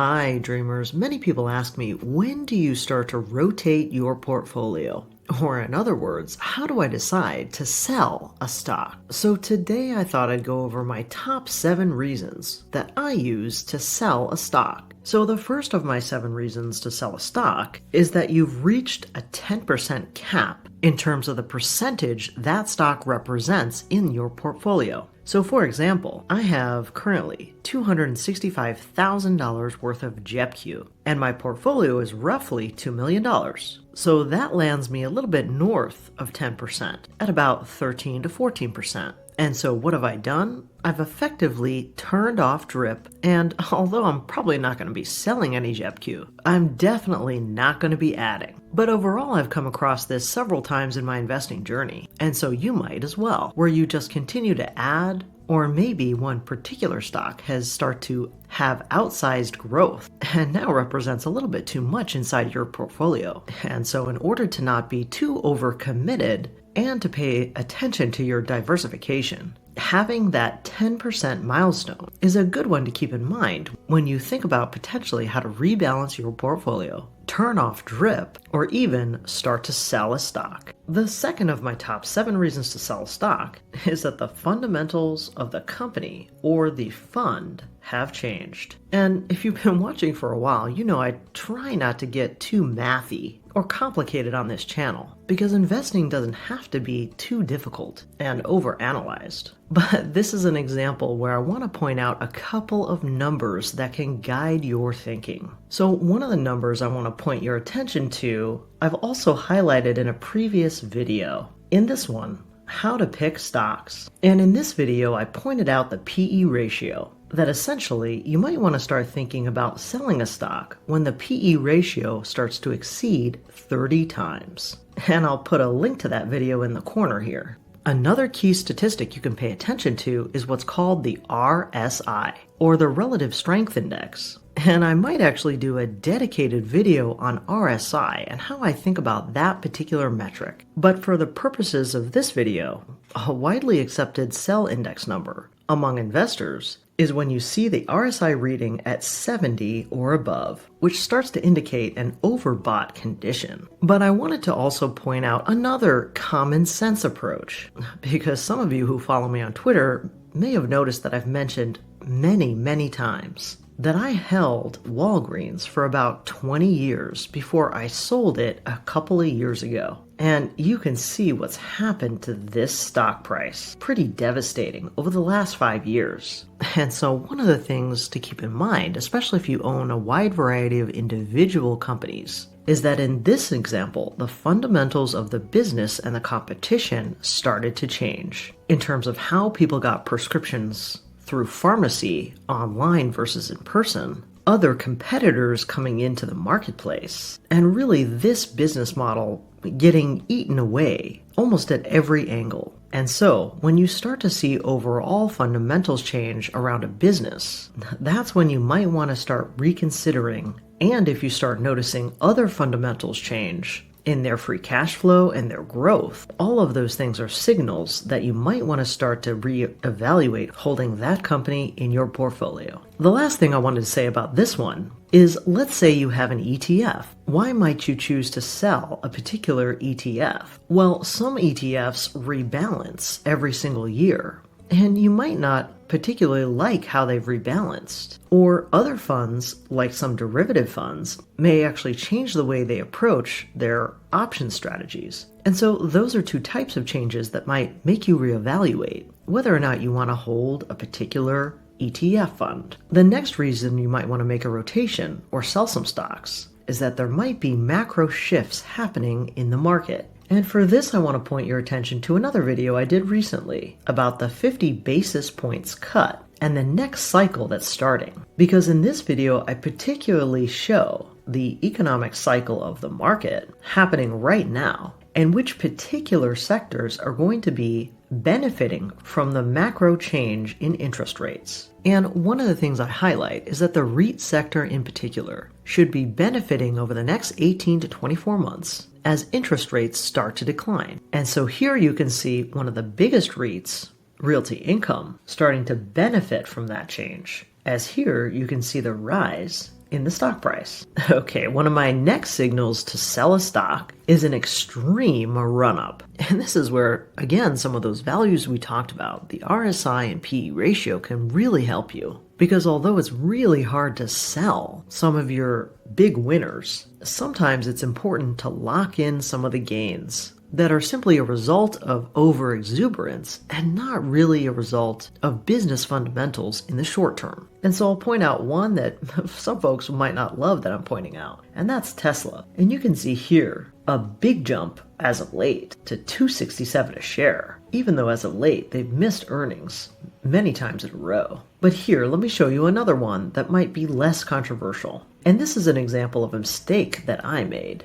Hi, dreamers. Many people ask me, when do you start to rotate your portfolio? Or, in other words, how do I decide to sell a stock? So, today I thought I'd go over my top 7 reasons that I use to sell a stock. So, the first of my 7 reasons to sell a stock is that you've reached a 10% cap in terms of the percentage that stock represents in your portfolio. So for example, I have currently $265,000 worth of JEPQ, and my portfolio is roughly $2 million. So that lands me a little bit north of 10%, at about 13 to 14%. And so what have I done? I've effectively turned off drip, and although I'm probably not going to be selling any JEPQ, I'm definitely not going to be adding. But overall, I've come across this several times in my investing journey, and so you might as well, where you just continue to add, or maybe one particular stock has started to have outsized growth and now represents a little bit too much inside your portfolio. And so in order to not be too overcommitted and to pay attention to your diversification, having that 10% milestone is a good one to keep in mind when you think about potentially how to rebalance your portfolio, turn off drip, or even start to sell a stock. The second of my top 7 reasons to sell a stock is that the fundamentals of the company or the fund have changed. And if you've been watching for a while, you know I try not to get too mathy or complicated on this channel, because investing doesn't have to be too difficult and overanalyzed. But this is an example where I want to point out a couple of numbers that can guide your thinking. So one of the numbers I want to point your attention to, I've also highlighted in a previous video. In this one, how to pick stocks. And in this video, I pointed out the PE ratio, that essentially you might want to start thinking about selling a stock when the PE ratio starts to exceed 30 times. And I'll put a link to that video in the corner here. Another key statistic you can pay attention to is what's called the RSI, or the Relative Strength Index. And I might actually do a dedicated video on RSI and how I think about that particular metric. But for the purposes of this video, a widely accepted sell index number among investors is when you see the RSI reading at 70 or above, which starts to indicate an overbought condition. But I wanted to also point out another common sense approach, because some of you who follow me on Twitter may have noticed that I've mentioned many times that I held Walgreens for about 20 years before I sold it a couple of years ago. And you can see what's happened to this stock price. Pretty devastating over the last 5 years. And so one of the things to keep in mind, especially if you own a wide variety of individual companies, is that in this example, the fundamentals of the business and the competition started to change in terms of how people got prescriptions through pharmacy, online versus in person, other competitors coming into the marketplace, and really this business model getting eaten away almost at every angle. And so when you start to see overall fundamentals change around a business, that's when you might want to start reconsidering. And if you start noticing other fundamentals change in their free cash flow and their growth, all of those things are signals that you might want to start to reevaluate holding that company in your portfolio. The last thing I wanted to say about this one is, let's say you have an ETF. Why might you choose to sell a particular ETF? Well, some ETFs rebalance every single year, and you might not particularly like how they've rebalanced. Or other funds, like some derivative funds, may actually change the way they approach their option strategies. And so those are 2 types of changes that might make you reevaluate whether or not you want to hold a particular ETF fund. The next reason you might want to make a rotation or sell some stocks is that there might be macro shifts happening in the market. And for this, I want to point your attention to another video I did recently about the 50 basis points cut and the next cycle that's starting. Because in this video, I particularly show the economic cycle of the market happening right now, and which particular sectors are going to be benefiting from the macro change in interest rates. And one of the things I highlight is that the REIT sector in particular should be benefiting over the next 18 to 24 months as interest rates start to decline. And so here you can see one of the biggest REITs, Realty Income, starting to benefit from that change as here you can see the rise in the stock price. Okay, one of my next signals to sell a stock is an extreme run-up. And this is where, again, some of those values we talked about, the RSI and PE ratio, can really help you. Because although it's really hard to sell some of your big winners, sometimes it's important to lock in some of the gains that are simply a result of overexuberance and not really a result of business fundamentals in the short term. And so I'll point out one that some folks might not love that I'm pointing out, and that's Tesla. And you can see here a big jump as of late to $267 a share, even though as of late they've missed earnings many times in a row. But here, let me show you another one that might be less controversial. And this is an example of a mistake that I made.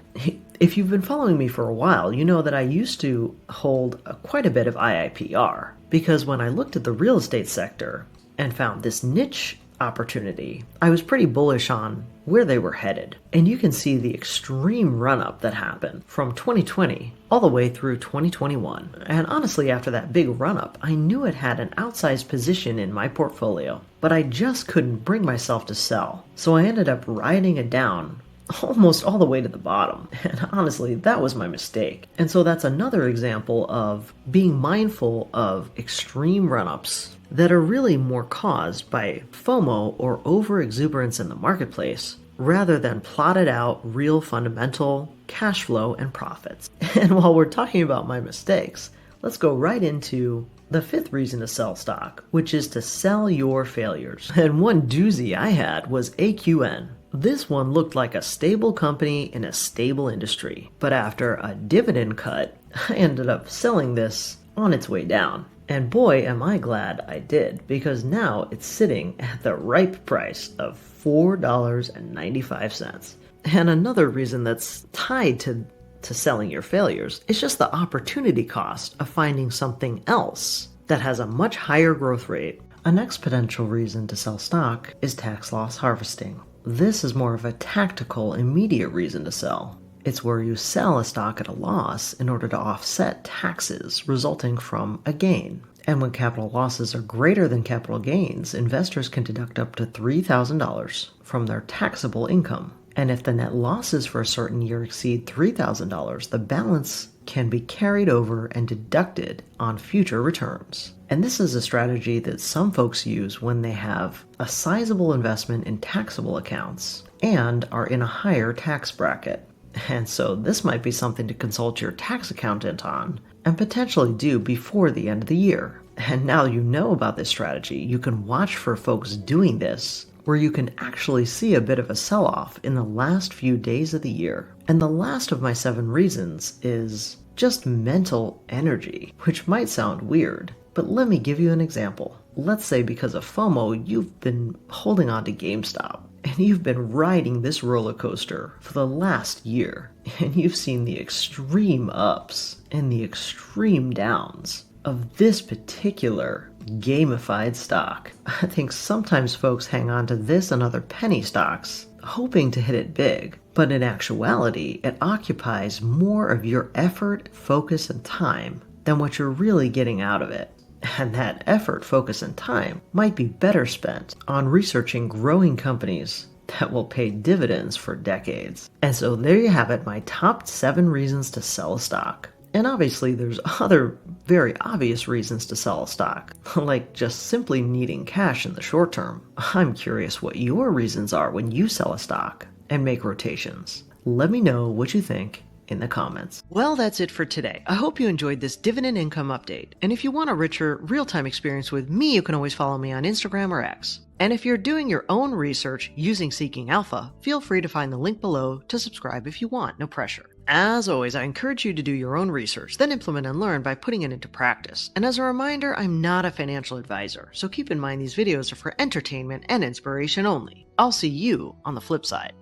If you've been following me for a while, you know that I used to hold quite a bit of IIPR, because when I looked at the real estate sector and found this niche opportunity, I was pretty bullish on where they were headed. And you can see the extreme run-up that happened from 2020 all the way through 2021. And honestly, after that big run-up, I knew it had an outsized position in my portfolio, but I just couldn't bring myself to sell. So I ended up riding it down almost all the way to the bottom. And honestly, that was my mistake. And so that's another example of being mindful of extreme run-ups that are really more caused by FOMO or overexuberance in the marketplace rather than plotted out real fundamental cash flow and profits. And while we're talking about my mistakes, let's go right into the fifth reason to sell stock, which is to sell your failures. And one doozy I had was AQN. This one looked like a stable company in a stable industry, but after a dividend cut, I ended up selling this on its way down. And boy, am I glad I did, because now it's sitting at the ripe price of $4.95. And another reason that's tied to selling your failures is just the opportunity cost of finding something else that has a much higher growth rate. A next potential reason to sell stock is tax loss harvesting. This is more of a tactical, immediate reason to sell. It's where you sell a stock at a loss in order to offset taxes resulting from a gain. And when capital losses are greater than capital gains, investors can deduct up to $3,000 from their taxable income. And if the net losses for a certain year exceed $3,000, the balance can be carried over and deducted on future returns. And this is a strategy that some folks use when they have a sizable investment in taxable accounts and are in a higher tax bracket. And so this might be something to consult your tax accountant on and potentially do before the end of the year. And now you know about this strategy, you can watch for folks doing this, where you can actually see a bit of a sell-off in the last few days of the year. And the last of my 7 reasons is just mental energy, which might sound weird, but let me give you an example. Let's say because of FOMO, you've been holding on to GameStop, and you've been riding this roller coaster for the last year, and you've seen the extreme ups and the extreme downs of this particular gamified stock. I think sometimes folks hang on to this and other penny stocks, hoping to hit it big, but in actuality, it occupies more of your effort, focus, and time than what you're really getting out of it. And that effort, focus, and time might be better spent on researching growing companies that will pay dividends for decades. And so there you have it, my top 7 reasons to sell a stock. And obviously there's other very obvious reasons to sell a stock, like just simply needing cash in the short term. I'm curious what your reasons are when you sell a stock and make rotations. Let me know what you think in the comments. Well, that's it for today. I hope you enjoyed this dividend income update. And if you want a richer, real-time experience with me, you can always follow me on Instagram or X. And if you're doing your own research using Seeking Alpha, feel free to find the link below to subscribe if you want, no pressure. As always, I encourage you to do your own research, then implement and learn by putting it into practice. And as a reminder, I'm not a financial advisor, so keep in mind these videos are for entertainment and inspiration only. I'll see you on the flip side.